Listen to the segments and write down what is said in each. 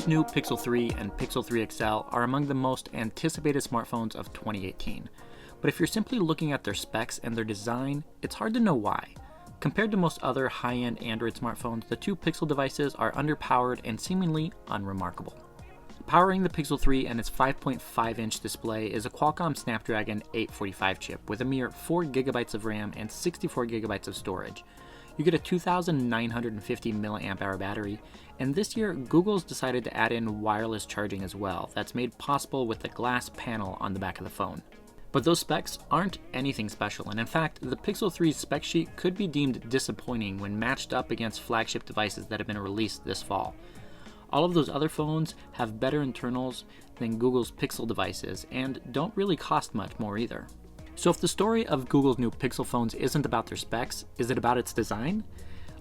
Google's new Pixel 3 and Pixel 3 XL are among the most anticipated smartphones of 2018. But if you're simply looking at their specs and their design, it's hard to know why. Compared to most other high-end Android smartphones, the two Pixel devices are underpowered and seemingly unremarkable. Powering the Pixel 3 and its 5.5-inch display is a Qualcomm Snapdragon 845 chip with a mere 4GB of RAM and 64GB of storage. You get a 2,950 mAh battery, and this year Google's decided to add in wireless charging as well. That's made possible with the glass panel on the back of the phone. But those specs aren't anything special, and in fact, the Pixel 3's spec sheet could be deemed disappointing when matched up against flagship devices that have been released this fall. All of those other phones have better internals than Google's Pixel devices and don't really cost much more either. So if the story of Google's new Pixel phones isn't about their specs, is it about its design?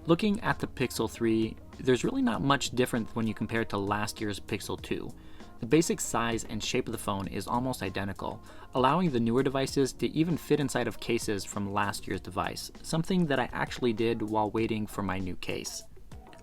Looking at the Pixel 3, there's really not much different when you compare it to last year's Pixel 2. The basic size and shape of the phone is almost identical, allowing the newer devices to even fit inside of cases from last year's device, something that I actually did while waiting for my new case.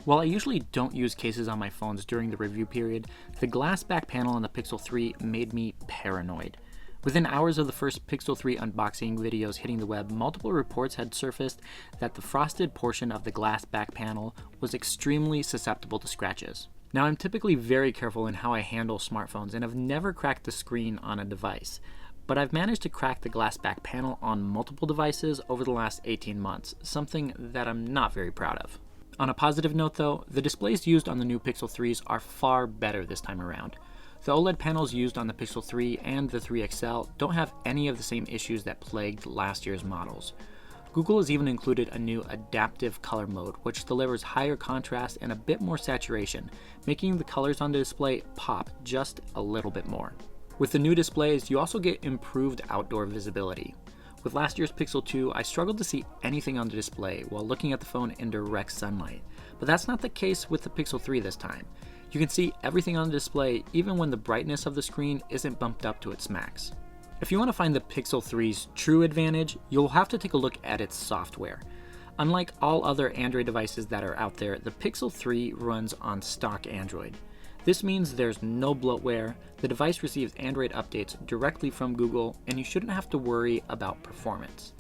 While I usually don't use cases on my phones during the review period, the glass back panel on the Pixel 3 made me paranoid. Within hours of the first Pixel 3 unboxing videos hitting the web, multiple reports had surfaced that the frosted portion of the glass back panel was extremely susceptible to scratches. Now, I'm typically very careful in how I handle smartphones and have never cracked the screen on a device, but I've managed to crack the glass back panel on multiple devices over the last 18 months, something that I'm not very proud of. On a positive note though, the displays used on the new Pixel 3s are far better this time around. The OLED panels used on the Pixel 3 and the 3 XL don't have any of the same issues that plagued last year's models. Google has even included a new adaptive color mode, which delivers higher contrast and a bit more saturation, making the colors on the display pop just a little bit more. With the new displays, you also get improved outdoor visibility. With last year's Pixel 2, I struggled to see anything on the display while looking at the phone in direct sunlight, but that's not the case with the Pixel 3 this time. You can see everything on the display even when the brightness of the screen isn't bumped up to its max. If you want to find the Pixel 3's true advantage, you'll have to take a look at its software. Unlike all other Android devices that are out there, the Pixel 3 runs on stock Android. This means there's no bloatware, the device receives Android updates directly from Google, and you shouldn't have to worry about performance.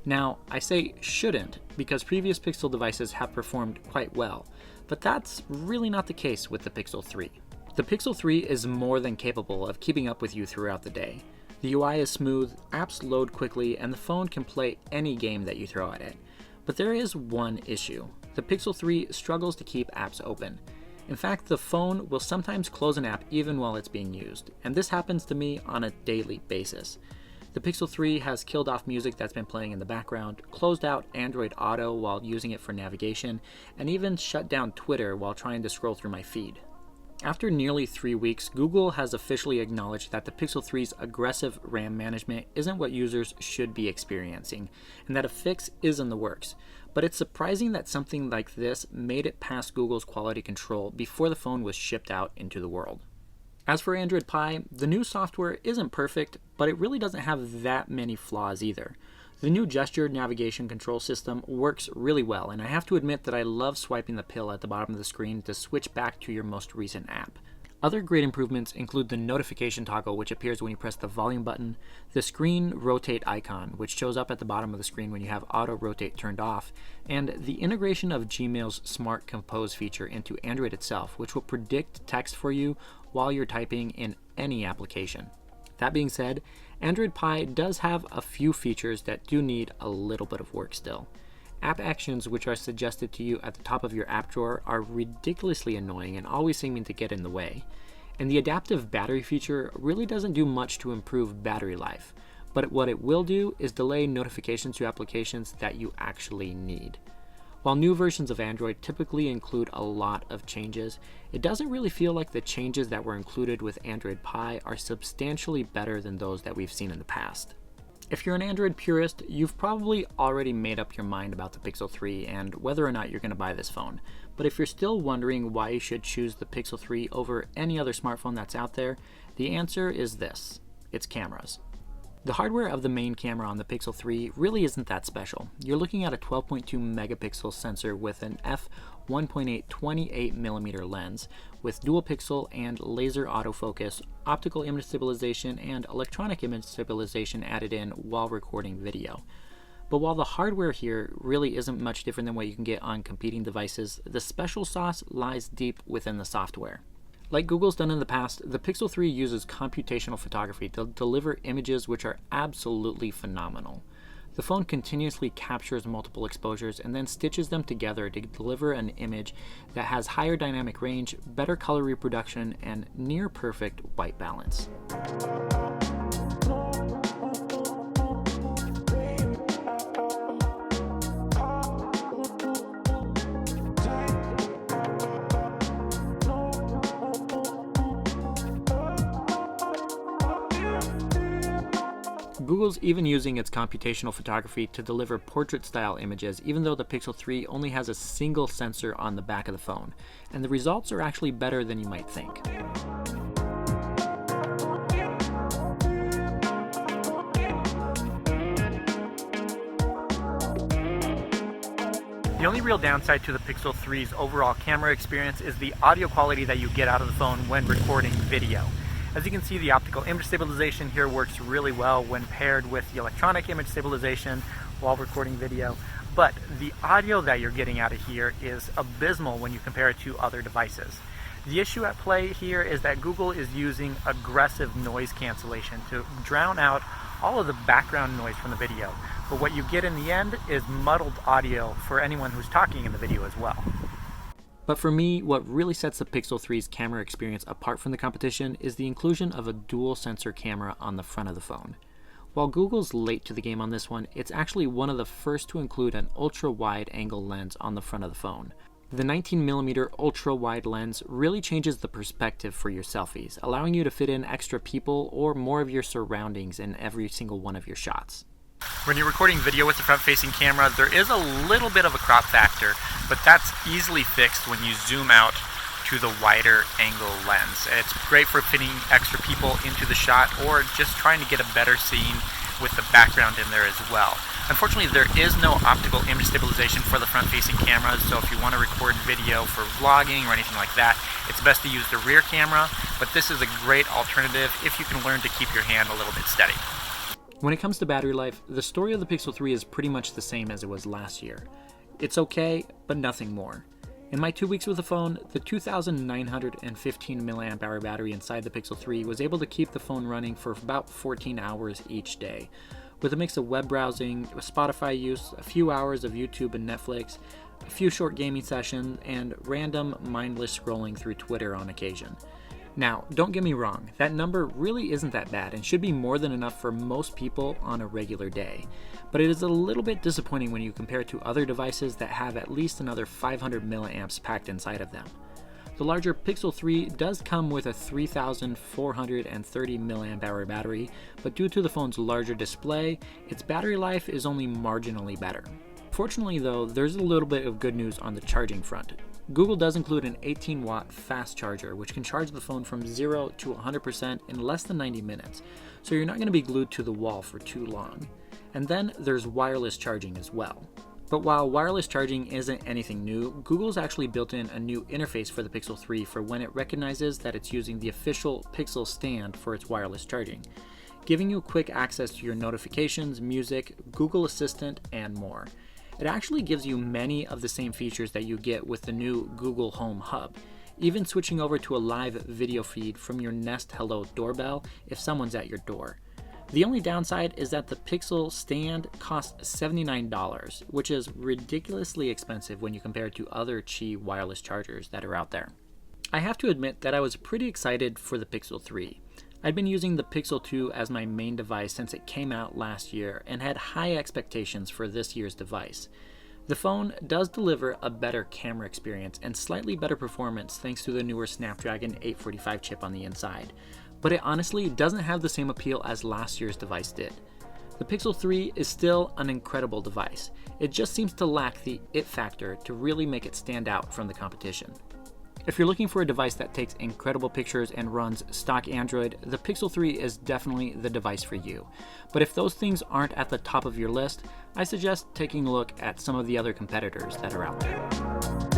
Now, I say shouldn't because previous Pixel devices have performed quite well, but that's really not the case with the Pixel 3. The Pixel 3 is more than capable of keeping up with you throughout the day. The UI is smooth, apps load quickly, and the phone can play any game that you throw at it. But there is one issue. The Pixel 3 struggles to keep apps open. In fact, the phone will sometimes close an app even while it's being used, and this happens to me on a daily basis. The Pixel 3 has killed off music that's been playing in the background, closed out Android Auto while using it for navigation, and even shut down Twitter while trying to scroll through my feed. After nearly 3 weeks, Google has officially acknowledged that the Pixel 3's aggressive RAM management isn't what users should be experiencing, and that a fix is in the works. But it's surprising that something like this made it past Google's quality control before the phone was shipped out into the world. As for Android Pie, the new software isn't perfect, but it really doesn't have that many flaws either. The new gesture navigation control system works really well, and I have to admit that I love swiping the pill at the bottom of the screen to switch back to your most recent app. Other great improvements include the notification toggle, which appears when you press the volume button, the screen rotate icon, which shows up at the bottom of the screen when you have auto rotate turned off, and the integration of Gmail's Smart Compose feature into Android itself, which will predict text for you while you're typing in any application. That being said, Android Pie does have a few features that do need a little bit of work still. App actions, which are suggested to you at the top of your app drawer, are ridiculously annoying and always seeming to get in the way. And the adaptive battery feature really doesn't do much to improve battery life, but what it will do is delay notifications to applications that you actually need. While new versions of Android typically include a lot of changes, it doesn't really feel like the changes that were included with Android Pie are substantially better than those that we've seen in the past. If you're an Android purist, you've probably already made up your mind about the Pixel 3 and whether or not you're going to buy this phone. But if you're still wondering why you should choose the Pixel 3 over any other smartphone that's out there, the answer is this: its cameras. The hardware of the main camera on the Pixel 3 really isn't that special. You're looking at a 12.2 megapixel sensor with an f1.8 28mm lens, with dual pixel and laser autofocus, optical image stabilization, and electronic image stabilization added in while recording video. But while the hardware here really isn't much different than what you can get on competing devices, the special sauce lies deep within the software. Like Google's done in the past, the Pixel 3 uses computational photography to deliver images which are absolutely phenomenal. The phone continuously captures multiple exposures and then stitches them together to deliver an image that has higher dynamic range, better color reproduction, and near perfect white balance. Google's even using its computational photography to deliver portrait-style images, even though the Pixel 3 only has a single sensor on the back of the phone, and the results are actually better than you might think. The only real downside to the Pixel 3's overall camera experience is the audio quality that you get out of the phone when recording video. As you can see, the optical image stabilization here works really well when paired with the electronic image stabilization while recording video, but the audio that you're getting out of here is abysmal when you compare it to other devices. The issue at play here is that Google is using aggressive noise cancellation to drown out all of the background noise from the video, but what you get in the end is muddled audio for anyone who's talking in the video as well. But for me, what really sets the Pixel 3's camera experience apart from the competition is the inclusion of a dual sensor camera on the front of the phone. While Google's late to the game on this one, it's actually one of the first to include an ultra-wide angle lens on the front of the phone. The 19mm ultra-wide lens really changes the perspective for your selfies, allowing you to fit in extra people or more of your surroundings in every single one of your shots. When you're recording video with the front-facing camera, there is a little bit of a crop factor, but that's easily fixed when you zoom out to the wider angle lens. It's great for fitting extra people into the shot or just trying to get a better scene with the background in there as well. Unfortunately, there is no optical image stabilization for the front-facing cameras, so if you want to record video for vlogging or anything like that, it's best to use the rear camera, but this is a great alternative if you can learn to keep your hand a little bit steady. When it comes to battery life, the story of the Pixel 3 is pretty much the same as it was last year. It's okay, but nothing more. In my 2 weeks with the phone, the 2,915 mAh battery inside the Pixel 3 was able to keep the phone running for about 14 hours each day, with a mix of web browsing, Spotify use, a few hours of YouTube and Netflix, a few short gaming sessions, and random mindless scrolling through Twitter on occasion. Now, don't get me wrong, that number really isn't that bad and should be more than enough for most people on a regular day. But it is a little bit disappointing when you compare it to other devices that have at least another 500 milliamps packed inside of them. The larger Pixel 3 does come with a 3,430 mAh battery, but due to the phone's larger display, its battery life is only marginally better. Fortunately though, there's a little bit of good news on the charging front. Google does include an 18-watt fast charger, which can charge the phone from 0 to 100% in less than 90 minutes, so you're not going to be glued to the wall for too long. And then there's wireless charging as well. But while wireless charging isn't anything new, Google's actually built in a new interface for the Pixel 3 for when it recognizes that it's using the official Pixel stand for its wireless charging, giving you quick access to your notifications, music, Google Assistant, and more. It actually gives you many of the same features that you get with the new Google Home Hub, even switching over to a live video feed from your Nest Hello doorbell if someone's at your door. The only downside is that the Pixel stand costs $79, which is ridiculously expensive when you compare it to other Qi wireless chargers that are out there. I have to admit that I was pretty excited for the Pixel 3. I'd been using the Pixel 2 as my main device since it came out last year and had high expectations for this year's device. The phone does deliver a better camera experience and slightly better performance thanks to the newer Snapdragon 845 chip on the inside, but it honestly doesn't have the same appeal as last year's device did. The Pixel 3 is still an incredible device. It just seems to lack the it factor to really make it stand out from the competition. If you're looking for a device that takes incredible pictures and runs stock Android, the Pixel 3 is definitely the device for you. But if those things aren't at the top of your list, I suggest taking a look at some of the other competitors that are out there.